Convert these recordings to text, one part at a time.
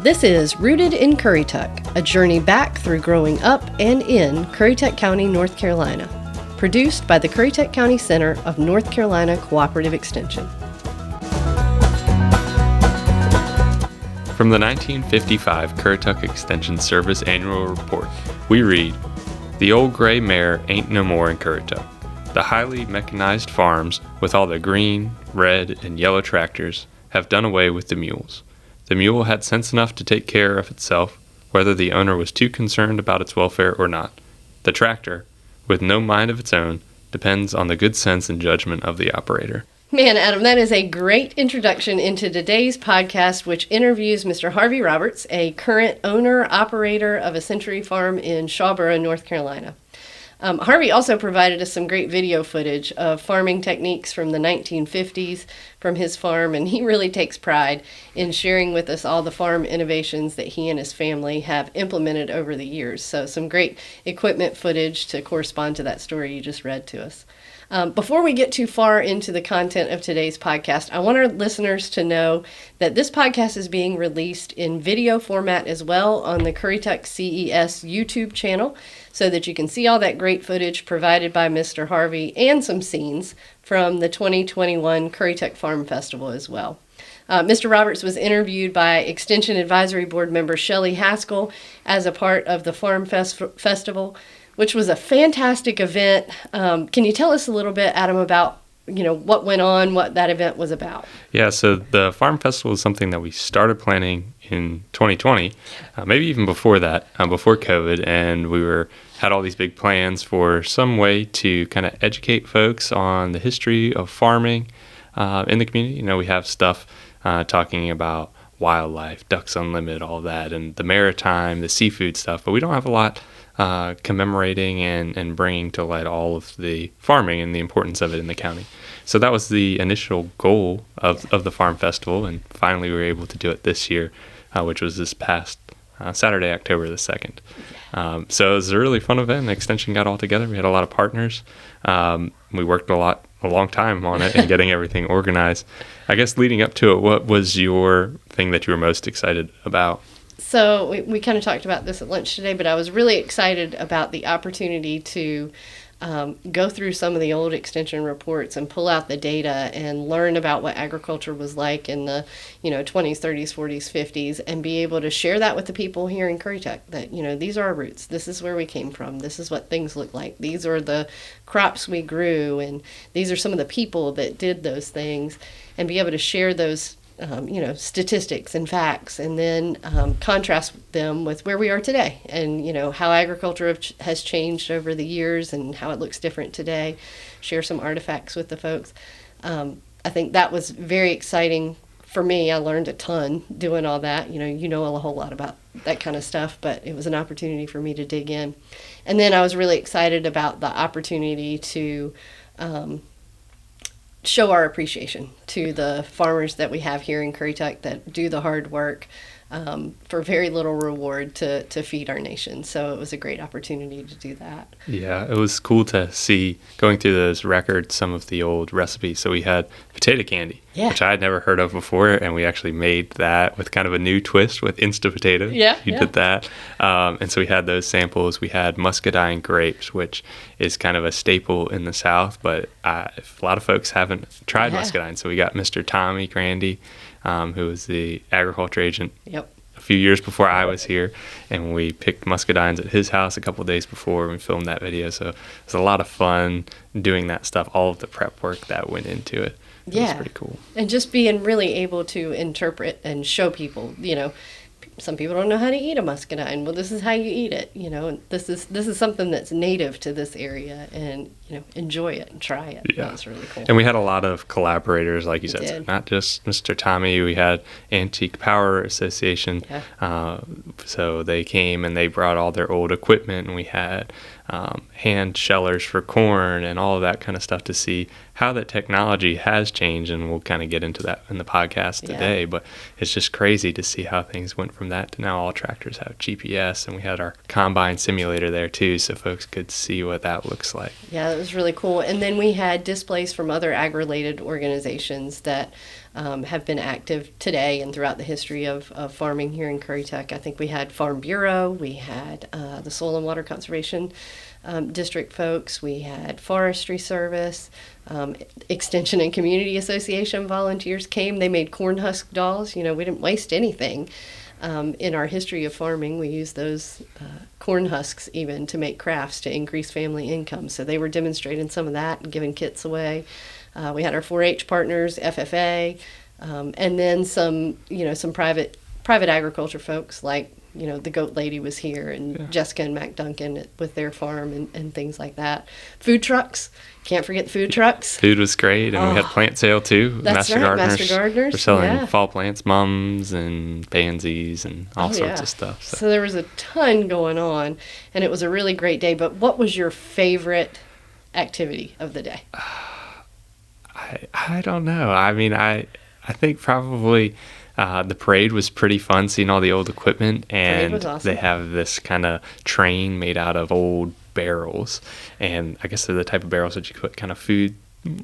This is Rooted in Currituck, a journey back through growing up and in Currituck County, North Carolina. Produced by the Currituck County Center of North Carolina Cooperative Extension. From the 1955 Currituck Extension Service Annual Report, we read, "The old gray mare ain't no more in Currituck. The highly mechanized farms, with all the green, red, and yellow tractors, have done away with the mules. The mule had sense enough to take care of itself, whether the owner was too concerned about its welfare or not. The tractor, with no mind of its own, depends on the good sense and judgment of the operator." Man, Adam, that is a great introduction into today's podcast, which interviews Mr. Harvey Roberts, a current owner-operator of a Century Farm in Shawboro, North Carolina. Harvey also provided us some great video footage of farming techniques from the 1950s from his farm, and he really takes pride in sharing with us all the farm innovations that he and his family have implemented over the years. So some great equipment footage to correspond to that story you just read to us. Before we get too far into the content of today's podcast, I want our listeners to know that this podcast is being released in video format as well on the Currituck CES YouTube channel, so that you can see all that great footage provided by Mr. Harvey and some scenes from the 2021 Currituck Farm Festival as well. Mr. Roberts was interviewed by Extension Advisory Board member Shelley Haskell as a part of the Farm Festival, which was a fantastic event. Can you tell us a little bit, Adam, about what went on, what that event was about? Yeah, so the Farm Festival is something that we started planning in 2020, maybe even before that, before COVID, and we had all these big plans for some way to kind of educate folks on the history of farming in the community. We have stuff talking about wildlife, Ducks Unlimited, all that, and the maritime, the seafood stuff, but we don't have a lot commemorating and bringing to light all of the farming and the importance of it in the county. So that was the initial goal of the Farm Festival, and finally we were able to do it this year, which was this past Saturday, October the 2nd. So it was a really fun event. The Extension got all together. We had a lot of partners. We worked a long time on it and getting everything organized. I guess leading up to it, what was your thing that you were most excited about? So we kind of talked about this at lunch today, but I was really excited about the opportunity to go through some of the old extension reports and pull out the data and learn about what agriculture was like in the 20s, 30s, 40s, 50s, and be able to share that with the people here in Currituck, that these are our roots, this is where we came from, this is what things look like, these are the crops we grew, and these are some of the people that did those things, and be able to share those statistics and facts, and then contrast them with where we are today, and how agriculture has changed over the years and how it looks different today. Share some artifacts with the folks. I think that was very exciting for me. I learned a ton doing all that. You know a whole lot about that kind of stuff, but it was an opportunity for me to dig in. And then I was really excited about the opportunity to show our appreciation to the farmers that we have here in Currituck that do the hard work for very little reward to feed our nation. So it was a great opportunity to do that. Yeah, it was cool to see, going through those records, some of the old recipes. So we had potato candy, which I had never heard of before, and we actually made that with kind of a new twist with Insta Potato. You did that. And so we had those samples. We had muscadine grapes, which is kind of a staple in the South, but a lot of folks haven't tried muscadine. So we got Mr. Tommy Grandy, who was the agriculture agent a few years before I was here, and we picked muscadines at his house a couple of days before, and we filmed that video. So it was a lot of fun doing that stuff, all of the prep work that went into it. It was pretty cool. And just being really able to interpret and show people, some people don't know how to eat a muscadine. Well, this is how you eat it, and this is something that's native to this area, and enjoy it and try it. Yeah, that's really cool. And we had a lot of collaborators, like you said, so not just Mr. Tommy. We had Antique Power Association, so they came and they brought all their old equipment, and we had hand shellers for corn and all of that kind of stuff to see how that technology has changed. And we'll kind of get into that in the podcast today. But it's just crazy to see how things went from that to now all tractors have GPS. And we had our combine simulator there too, so folks could see what that looks like. Yeah, it was really cool. And then we had displays from other ag-related organizations that have been active today and throughout the history of farming here in Currituck. I think we had Farm Bureau, we had the Soil and Water Conservation District folks, we had Forestry Service, Extension and Community Association volunteers came. They made corn husk dolls. We didn't waste anything. In our history of farming, we used those corn husks even to make crafts to increase family income. So they were demonstrating some of that and giving kits away. We had our 4-H partners, FFA, and then some private agriculture folks like, the Goat Lady was here, and Jessica and Mac Duncan with their farm and things like that. Food trucks. Can't forget the food trucks. Food was great, and we had plant sale too. That's Master Gardeners. Master Gardeners. We're selling fall plants, mums and pansies and all sorts of stuff. So there was a ton going on, and it was a really great day. But what was your favorite activity of the day? I don't know. I mean, I think probably the parade was pretty fun, seeing all the old equipment, and awesome. They have this kind of train made out of old barrels, and I guess they're the type of barrels that you put kind of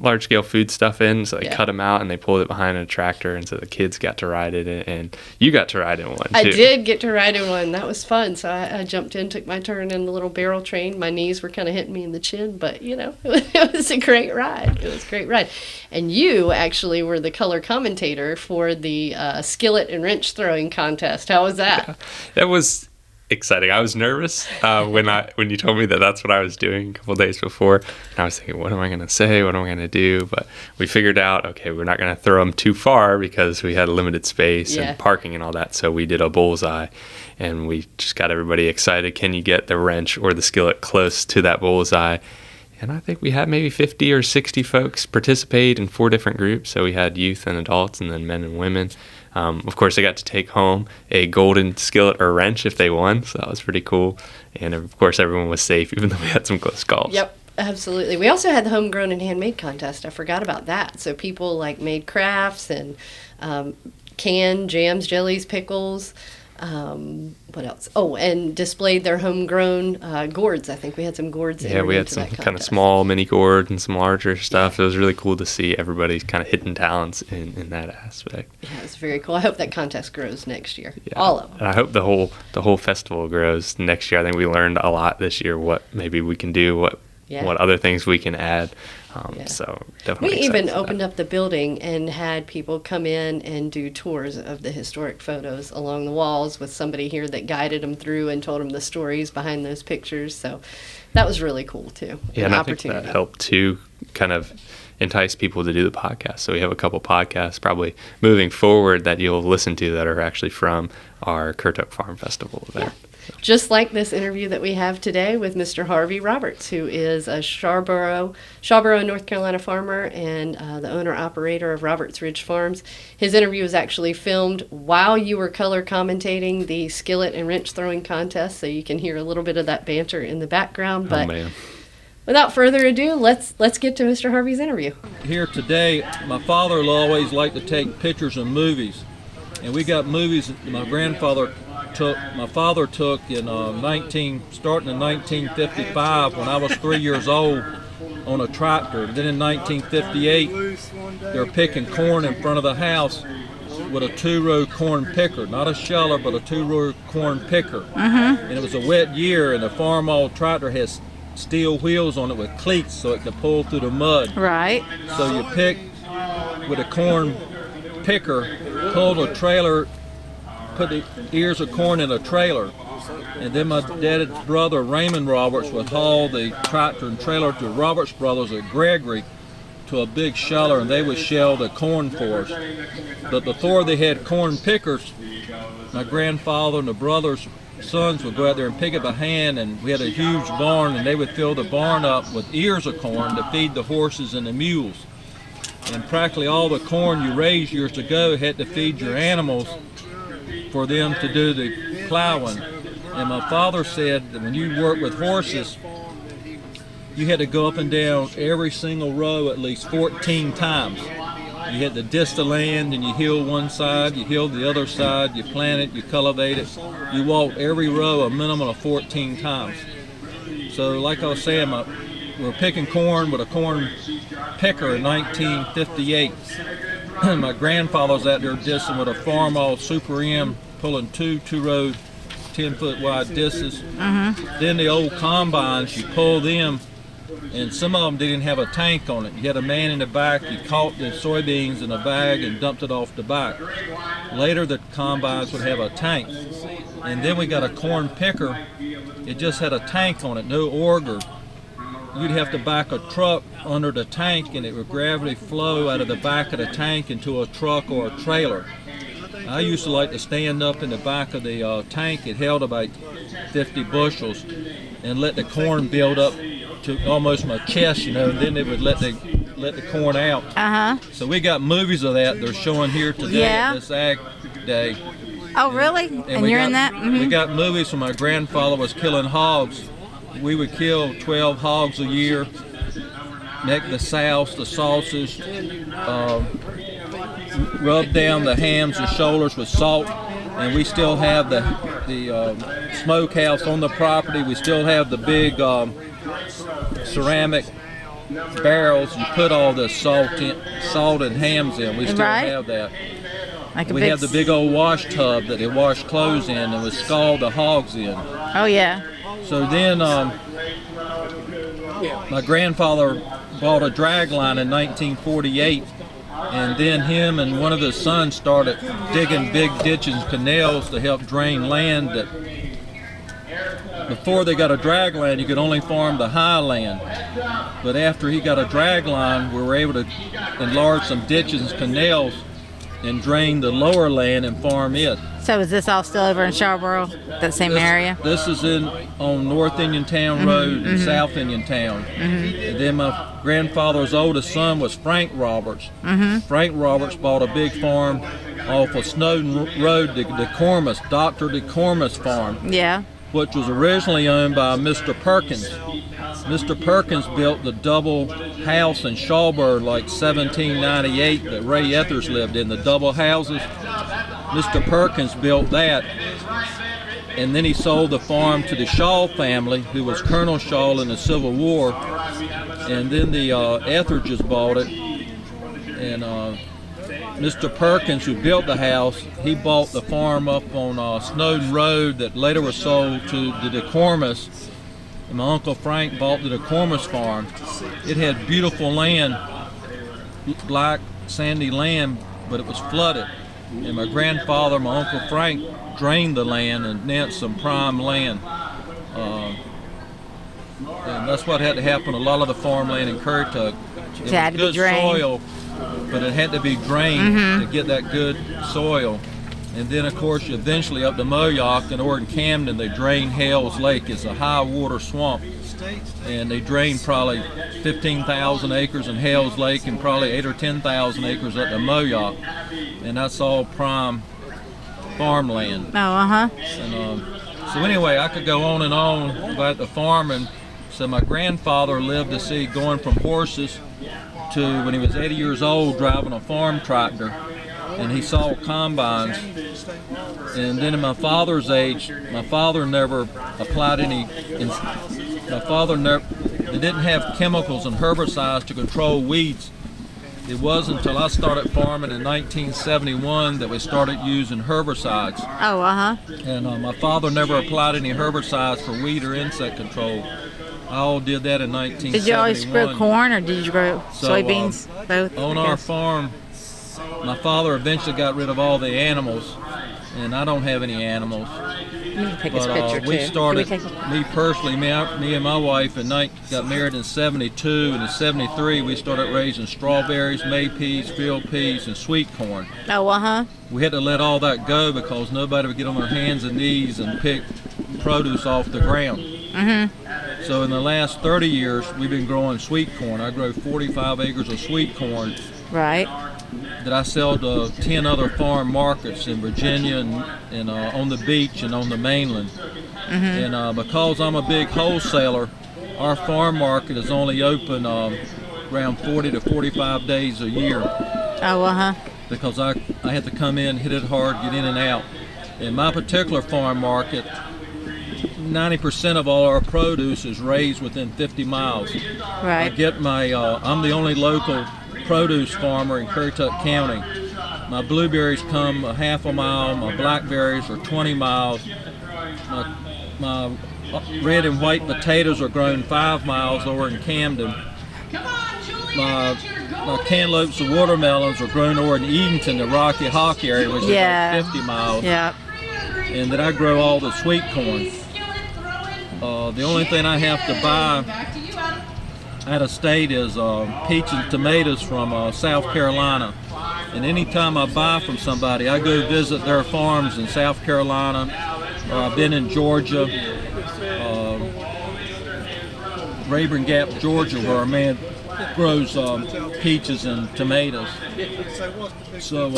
large scale food stuff in. So they cut them out and they pulled it behind a tractor, and so the kids got to ride it, and you got to ride in one too. I did get to ride in one. That was fun. So I jumped in, took my turn in the little barrel train. My knees were kind of hitting me in the chin, but it was a great ride. It was a great ride. And you actually were the color commentator for the skillet and wrench throwing contest. How was that? Yeah, that was exciting. I was nervous when you told me that that's what I was doing a couple of days before, and I was thinking, what am I going to say? What am I going to do? But we figured out, okay, we're not going to throw them too far because we had limited space and parking and all that. So we did a bullseye, and we just got everybody excited. Can you get the wrench or the skillet close to that bullseye? And I think we had maybe 50 or 60 folks participate in 4 different groups. So we had youth and adults, and then men and women. Of course, they got to take home a golden skillet or wrench if they won, so that was pretty cool. And of course, everyone was safe, even though we had some close calls. Yep, absolutely. We also had the homegrown and handmade contest. I forgot about that. So people made crafts and canned jams, jellies, pickles. What else? Oh, and displayed their homegrown gourds. I think we had some gourds. Yeah, we had some kind of small mini gourds and some larger stuff. It was really cool to see everybody's kind of hidden talents in that aspect. Yeah, it's very cool. I hope that contest grows next year. Yeah. All of them. And I hope the whole festival grows next year. I think we learned a lot this year. What maybe we can do. What other things we can add. So definitely. We even opened up the building and had people come in and do tours of the historic photos along the walls with somebody here that guided them through and told them the stories behind those pictures. So that was really cool too. Yeah, and I think that helped too, kind of entice people to do the podcast. So we have a couple podcasts probably moving forward that you'll listen to that are actually from our Currituck Farm Festival event. Yeah. Just like this interview that we have today with Mr. Harvey Roberts, who is a Shawboro, North Carolina farmer and the owner-operator of Roberts Ridge Farms. His interview was actually filmed while you were color commentating the skillet and wrench throwing contest, so you can hear a little bit of that banter in the background. But without further ado, let's get to Mr. Harvey's interview. Here today, my father always liked to take pictures of movies, and we got movies that my father took in starting in 1955 when I was 3 years old on a tractor. Then in 1958, they were picking corn in front of the house with a 2-row corn picker, not a sheller, but a 2-row corn picker. And it was a wet year, and the farm-oil tractor has steel wheels on it with cleats so it could pull through the mud. Right. So you pick with a corn picker, pull the trailer, put the ears of corn in a trailer, and then my dad's brother Raymond Roberts would haul the tractor and trailer to Roberts Brothers at Gregory to a big sheller, and they would shell the corn for us. But before they had corn pickers, my grandfather and the brothers' sons would go out there and pick it by hand, and we had a huge barn, and they would fill the barn up with ears of corn to feed the horses and the mules. And practically all the corn you raised years ago had to feed your animals for them to do the plowing. And my father said that when you work with horses, you had to go up and down every single row at least 14 times. You had to disc the land, and you heal one side, you heal the other side, you plant it, you cultivate it. You walked every row a minimum of 14 times. So like I was saying, we were picking corn with a corn picker in 1958. My grandfather was out there discing with a Farmall Super M, pulling two-row, 10-foot wide discs. Then the old combines, you pull them, and some of them didn't have a tank on it. You had a man in the back, you caught the soybeans in a bag and dumped it off the back. Later the combines would have a tank. And then we got a corn picker. It just had a tank on it, no auger. You'd have to back a truck under the tank, and it would gravity flow out of the back of the tank into a truck or a trailer. I used to like to stand up in the back of the tank. It held about 50 bushels, and let the corn build up to almost my chest, and then they would let the corn out. So we got movies of that. They're showing here today at this Ag Day. Oh, really? And you're in that? We got movies when my grandfather was killing hogs. We would kill 12 hogs a year, make the souse, the sausage, rub down the hams and shoulders with salt, and we still have the smokehouse on the property. We still have the big ceramic barrels. You put all the salt and hams in. We still have that. We have the big old wash tub that they wash clothes in and would scald the hogs in. Oh, yeah. So then my grandfather bought a drag line in 1948, and then him and one of his sons started digging big ditches and canals to help drain land. That before they got a drag line, you could only farm the high land. But after he got a drag line, we were able to enlarge some ditches and canals and drain the lower land and farm it. So is this all still over in Shawboro, that same area? This is on North Indiantown Road and South Indiantown. And then my grandfather's oldest son was Frank Roberts. Frank Roberts bought a big farm off of Snowden Road, the DeCormus, Dr. DeCormus farm. Yeah. Which was originally owned by Mr. Perkins. Mr. Perkins built the double house in Shawboro like 1798 that Ray Ethers lived in, the double houses. Mr. Perkins built that, and then he sold the farm to the Shaw family, who was Colonel Shaw in the Civil War, and then the Etheridges bought it, and Mr. Perkins, who built the house, he bought the farm up on Snowden Road that later was sold to the DeCormus. And my Uncle Frank bought the DeCormus farm. It had beautiful land, black sandy land, but it was flooded. And my grandfather, my Uncle Frank, drained the land and nanced some prime land. And that's what had to happen. A lot of the farmland in Currituck, it had was to be good drained. soil, but it had to be drained to get that good soil. And then, of course, eventually up to Moyock and Oregon Camden, they drained Hales Lake. It's a high water swamp. And they drained probably 15,000 acres in Hales Lake and probably 8,000 or 10,000 acres up to Moyock. And that's all prime farmland. Oh, And so anyway, I could go on and on about the farming. So my grandfather lived to see going from horses to when he was 80 years old driving a farm tractor. And he saw combines. And then in my father's age, my father never applied any, they didn't have chemicals and herbicides to control weeds. It wasn't until I started farming in 1971 that we started using herbicides. And my father never applied any herbicides for weed or insect control. I all did that in 1971. Did you always grow corn, or did you grow soybeans? Both? On our farm, my father eventually got rid of all the animals, and I don't have any animals. Take this picture we too. started, me personally, me and my wife got married in 72, and in 73 we started raising strawberries, May peas, field peas, and sweet corn. Oh, We had to let all that go because nobody would get on their hands and knees and pick produce off the ground. So in the last 30 years, we've been growing sweet corn. I grow 45 acres of sweet corn. Right. That I sell to 10 other farm markets in Virginia and on the beach and on the mainland. And because I'm a big wholesaler, our farm market is only open around 40 to 45 days a year Oh, because I have to come in, hit it hard, get in and out. In my particular farm market, 90% of all our produce is raised within 50 miles. I right. get my, I'm the only local produce farmer in Currituck County. My blueberries come a half a mile, my blackberries are 20 miles, my red and white potatoes are grown 5 miles over in Camden. My cantaloupes and watermelons are grown over in Edenton, the Rocky Hawk area, which is about 50 miles. Yeah. And then I grow all the sweet corn. The only thing I have to buy out of state is peach and tomatoes from South Carolina. And anytime I buy from somebody, I go visit their farms in South Carolina, or I've been in Georgia, Rayburn Gap, Georgia, where a man grows peaches and tomatoes. So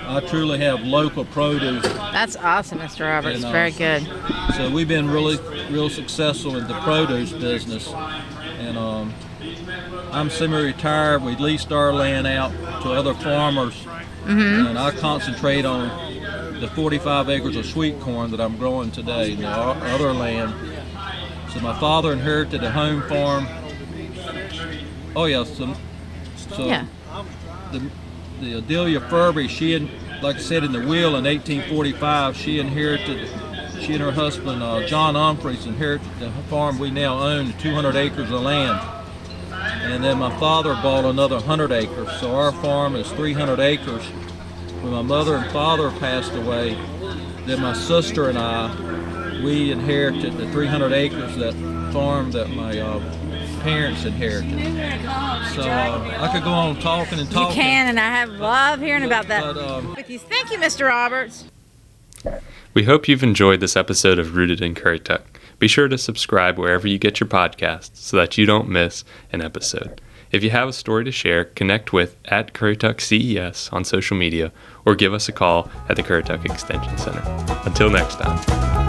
I truly have local produce. That's awesome, Mr. Roberts. And, Very good. So we've been real successful in the produce business. And I'm semi-retired. We leased our land out to other farmers. And I concentrate on the 45 acres of sweet corn that I'm growing today, the other land. So my father inherited a home farm. Oh yeah, so Yeah. the Adelia Furby, like I said, in the will in 1845, she and her husband John Humphreys inherited the farm we now own, 200 acres of land. And then my father bought another 100 acres, so our farm is 300 acres. When my mother and father passed away, then my sister and I, we inherited the 300 acres, that farm that my parents inherited. So I could go on talking and talking. You can, and I love hearing about that. But, With you. Thank you, Mr. Roberts. We hope you've enjoyed this episode of Rooted in Currituck. Be sure to subscribe wherever you get your podcasts so that you don't miss an episode. If you have a story to share, connect with @CurrituckCES on social media or give us a call at the Currituck Extension Center. Until next time.